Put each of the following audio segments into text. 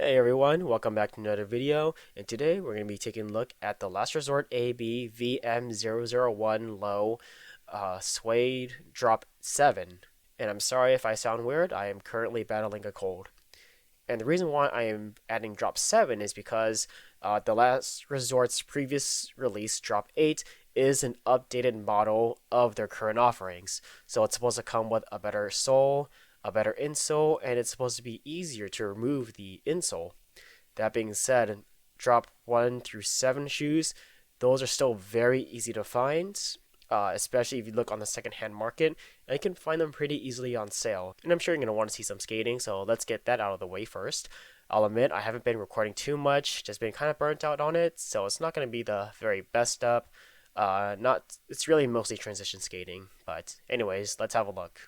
Hey everyone, welcome back to another video, and today we're going to be taking a look at the Last Resort AB VM001 low Suede Drop 7. And I'm sorry if I sound weird, I am currently battling a cold. And the reason why I am adding Drop 7 is because the Last Resort's previous release, Drop 8, is an updated model of their current offerings. So it's supposed to come with a better sole, a better insole, and it's supposed to be easier to remove the insole. That being said, Drop 1 through 7 shoes, those are still very easy to find, especially if you look on the secondhand market, and you can find them pretty easily on sale. And I'm sure you're going to want to see some skating, so let's get that out of the way first. I'll admit I haven't been recording too much, just been kind of burnt out on it, so it's not going to be the very best up. It's really mostly transition skating, but anyways, let's have a look.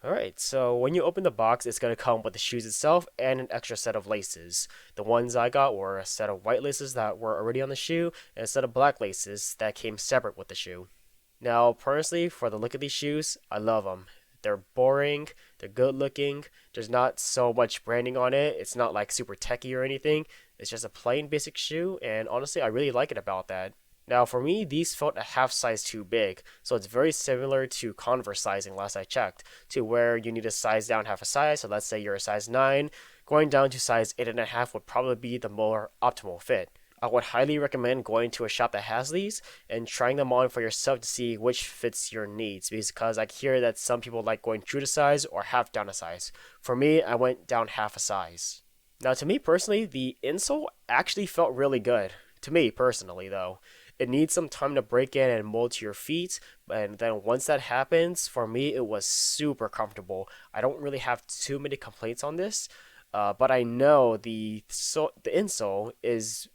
Alright, so when you open the box, it's going to come with the shoes itself and an extra set of laces. The ones I got were a set of white laces that were already on the shoe, and a set of black laces that came separate with the shoe. Now, personally, for the look of these shoes, I love them. They're boring, they're good looking, there's not so much branding on it, it's not like super techy or anything, it's just a plain basic shoe, and honestly, I really like it about that. Now, for me, these felt a half size too big, so it's very similar to Converse sizing last I checked, to where you need to size down half a size, so let's say you're a size 9, going down to size 8.5 would probably be the more optimal fit. I would highly recommend going to a shop that has these and trying them on for yourself to see which fits your needs, because I hear that some people like going true to size or half down a size. For me, I went down half a size. Now, to me personally, the insole actually felt really good. To me personally, though. It needs some time to break in and mold to your feet, and then once that happens, for me, it was super comfortable. I don't really have too many complaints on this, but I know the insole is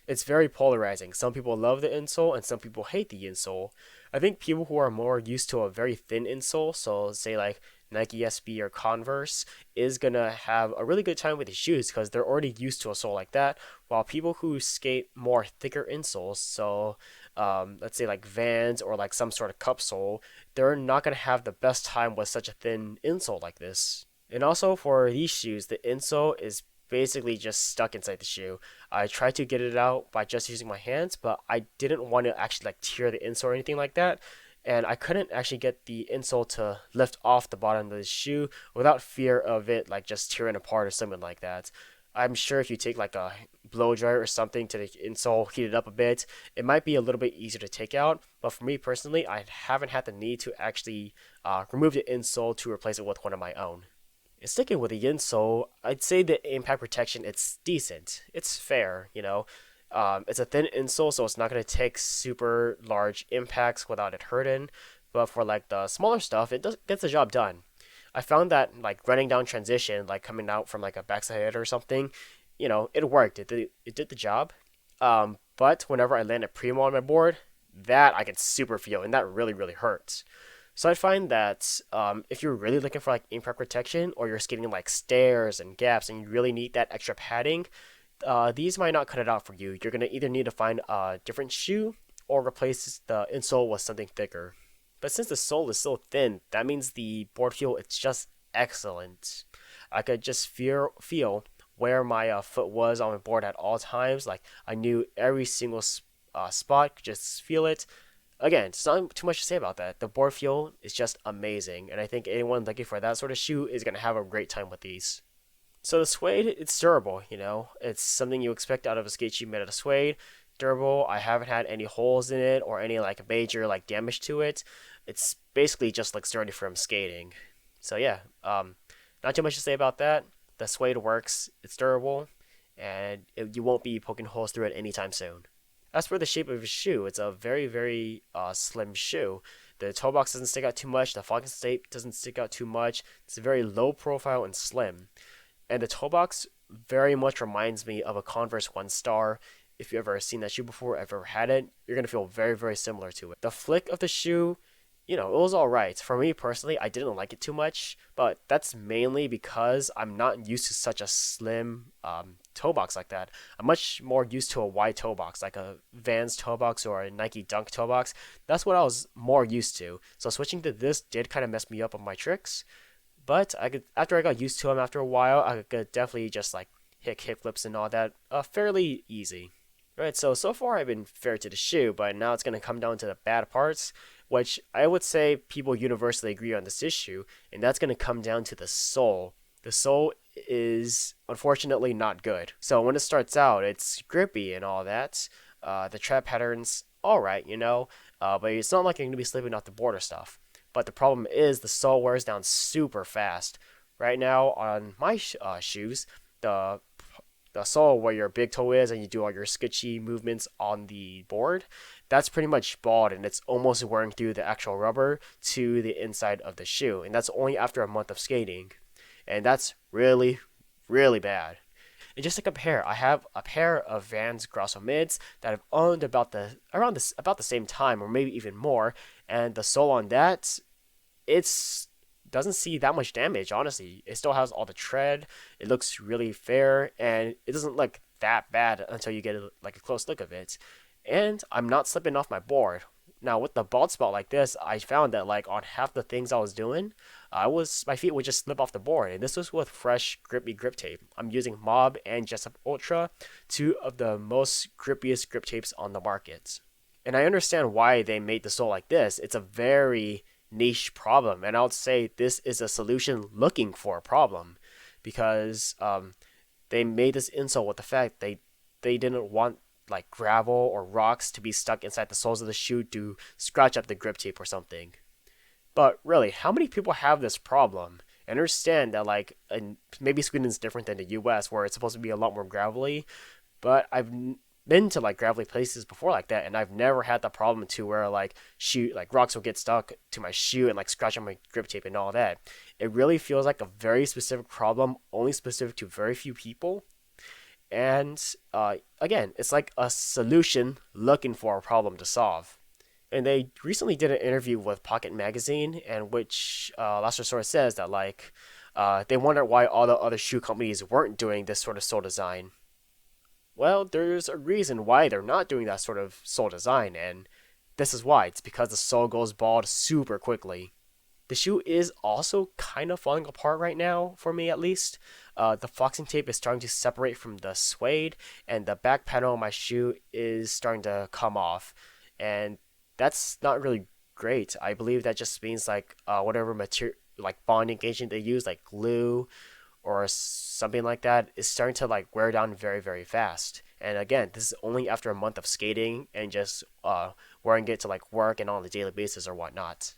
it's very polarizing. Some people love the insole and some people hate the insole. I think people who are more used to a very thin insole, so say like Nike SB or Converse, is gonna have a really good time with these shoes because they're already used to a sole like that. While people who skate more thicker insoles, so let's say like Vans or like some sort of cup sole, they're not gonna have the best time with such a thin insole like this. And also for these shoes, the insole is basically just stuck inside the shoe. I tried to get it out by just using my hands, but I didn't want to actually like tear the insole or anything like that. And I couldn't actually get the insole to lift off the bottom of the shoe without fear of it like just tearing apart or something like that. I'm sure if you take like a blow dryer or something to the insole, heat it up a bit, it might be a little bit easier to take out. But for me personally, I haven't had the need to actually remove the insole to replace it with one of my own. Sticking with the insole, I'd say the impact protection it's decent. It's fair, you know. It's a thin insole, so it's not gonna take super large impacts without it hurting. But for like the smaller stuff, gets the job done. I found that like running down transition, like coming out from like a backside or something, it worked. It did the job. But whenever I landed primo on my board, that I could super feel, and that really hurts. So I find that if you're really looking for like impact protection, or you're skating like stairs and gaps, and you really need that extra padding, these might not cut it out for you. You're gonna either need to find a different shoe or replace the insole with something thicker. But since the sole is so thin, that means the board feel it's just excellent. I could just feel where my foot was on my board at all times. Like I knew every single spot, could just feel it. Again, it's not too much to say about that. The board feel is just amazing, and I think anyone looking for that sort of shoe is gonna have a great time with these. So the suede, it's durable, It's something you expect out of a skate shoe made out of suede. Durable. I haven't had any holes in it or any like major like damage to it. It's basically just like sturdy from skating. So yeah, not too much to say about that. The suede works. It's durable, and you won't be poking holes through it anytime soon. As for the shape of his shoe, it's a very, very slim shoe. The toe box doesn't stick out too much. The falcon shape doesn't stick out too much. It's very low profile and slim. And the toe box very much reminds me of a Converse One Star. If you've ever seen that shoe before, ever had it, you're going to feel very, very similar to it. The flick of the shoe, it was alright. For me personally, I didn't like it too much, but that's mainly because I'm not used to such a slim toe box like that. I'm much more used to a wide toe box, like a Vans toe box or a Nike Dunk toe box. That's what I was more used to. So switching to this did kind of mess me up on my tricks, but after I got used to them after a while, I could definitely just like hit kickflips and all that fairly easy. Right, so far I've been fair to the shoe, but now it's going to come down to the bad parts, which I would say people universally agree on this issue, and that's going to come down to the sole. The sole is unfortunately not good. So when it starts out, it's grippy and all that. The tread pattern's alright, but it's not like you're going to be slipping off the board or stuff. But the problem is the sole wears down super fast. Right now on my shoes, the sole where your big toe is and you do all your sketchy movements on the board, that's pretty much bald and it's almost wearing through the actual rubber to the inside of the shoe. And that's only after a month of skating. And that's really, really bad. And just to compare, I have a pair of Vans Grosso Mids that I've owned about the same time or maybe even more, and the sole on that, it's doesn't see that much damage, honestly. It still has all the tread. It looks really fair, and it doesn't look that bad until you get like a close look of it. And I'm not slipping off my board. Now with the bald spot like this, I found that like on half the things I was doing, my feet would just slip off the board, and this was with fresh grippy grip tape. I'm using Mob and Jessup Ultra, two of the most grippiest grip tapes on the market. And I understand why they made the sole like this. It's a very niche problem, and I would say this is a solution looking for a problem, because they made this insole with the fact they didn't want like gravel or rocks to be stuck inside the soles of the shoe to scratch up the grip tape or something. But really, how many people have this problem? I understand that like, and maybe Sweden's different than the US where it's supposed to be a lot more gravelly, but I've been to like gravelly places before like that, and I've never had the problem to where like rocks will get stuck to my shoe and like scratch on my grip tape and all that. It really feels like a very specific problem, only specific to very few people. And again, it's like a solution looking for a problem to solve. And they recently did an interview with Pocket Magazine, and which last resort says that like they wonder why all the other shoe companies weren't doing this sort of sole design. Well, there's a reason why they're not doing that sort of sole design, and this is why. It's because the sole goes bald super quickly. The shoe is also kind of falling apart right now, for me at least. The flexing tape is starting to separate from the suede, and the back panel of my shoe is starting to come off. And that's not really great. I believe that just means like whatever material, like bonding agent they use, like glue or something like that, is starting to like wear down very, very fast. And again, this is only after a month of skating and just wearing it to like work and on a daily basis or whatnot.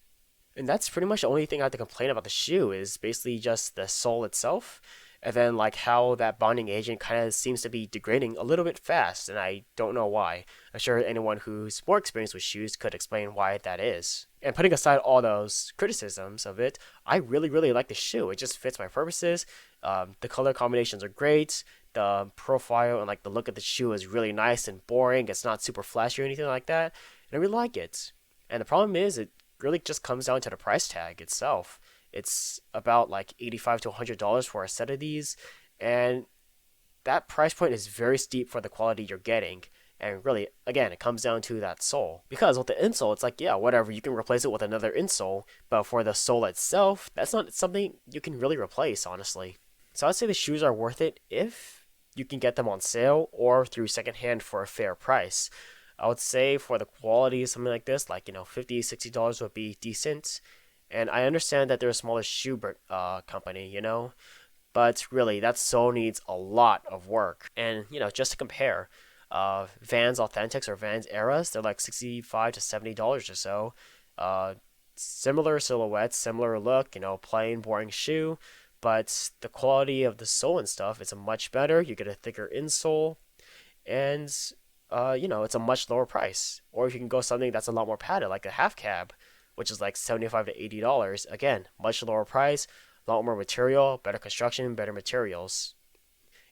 And that's pretty much the only thing I have to complain about the shoe, is basically just the sole itself. And then like how that bonding agent kind of seems to be degrading a little bit fast, and I don't know why. I'm sure anyone who's more experienced with shoes could explain why that is. And putting aside all those criticisms of it, I really, really like the shoe. It just fits my purposes. The color combinations are great. The profile and like the look of the shoe is really nice and boring. It's not super flashy or anything like that, and I really like it. And the problem is, it really just comes down to the price tag itself. It's about like $85 to $100 for a set of these, and that price point is very steep for the quality you're getting. And really, again, it comes down to that sole. Because with the insole, it's like, yeah, whatever, you can replace it with another insole, but for the sole itself, that's not something you can really replace, honestly. So I'd say the shoes are worth it if you can get them on sale or through secondhand for a fair price. I would say for the quality of something like this, like $50, $60 would be decent. And I understand that they're a smaller shoe company, but really that sole needs a lot of work. And just to compare, Vans Authentics or Vans Eras, they're like $65 to $70 or so. Uh, Similar silhouettes, similar look, plain boring shoe, but the quality of the sole and stuff is a much better. You get a thicker insole, and it's a much lower price. Or if you can go something that's a lot more padded, like a half cab, which is like $75 to $80. Again, much lower price, a lot more material, better construction, better materials,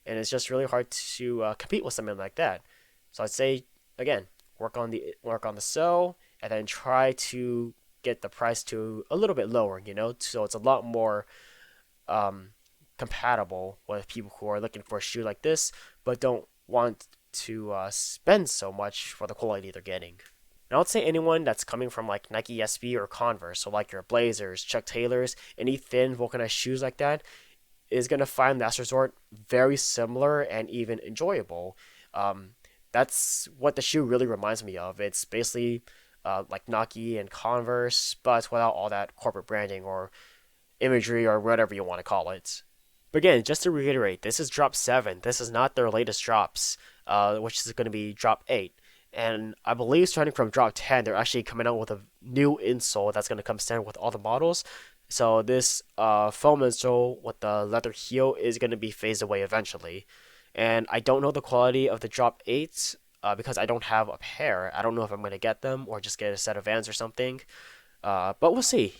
and it's just really hard to compete with something like that. So I'd say again, work on the sell, and then try to get the price to a little bit lower. So it's a lot more um, compatible with people who are looking for a shoe like this, but don't want to spend so much for the quality they're getting. And I would say anyone that's coming from like Nike SB or Converse, so like your Blazers, Chuck Taylors, any thin vulcanized shoes like that, is going to find Last Resort very similar and even enjoyable. Um, that's what the shoe really reminds me of. It's basically like Nike and Converse, but without all that corporate branding or imagery or whatever you want to call it. But again, just to reiterate, this is drop 7. This is not their latest drops, which is going to be drop 8. And I believe starting from drop 10, they're actually coming out with a new insole that's going to come standard with all the models. So this foam insole with the leather heel is going to be phased away eventually. And I don't know the quality of the drop 8 because I don't have a pair. I don't know if I'm going to get them or just get a set of Vans or something. But we'll see.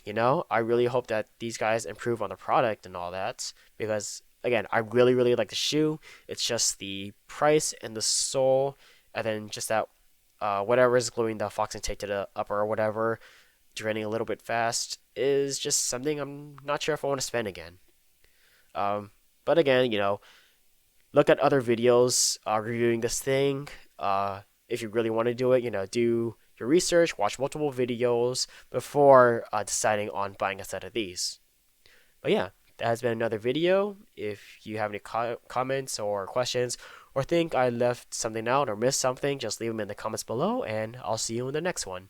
I really hope that these guys improve on the product and all that because again, I really really like the shoe. It's just the price and the sole, and then just that whatever is gluing the foxing tape to the upper or whatever, draining a little bit fast is just something I'm not sure if I want to spend again. But again, look at other videos reviewing this thing. If you really want to do it, do your research, watch multiple videos before deciding on buying a set of these. But yeah, that has been another video. If you have any comments or questions, or think I left something out or missed something, just leave them in the comments below, and I'll see you in the next one.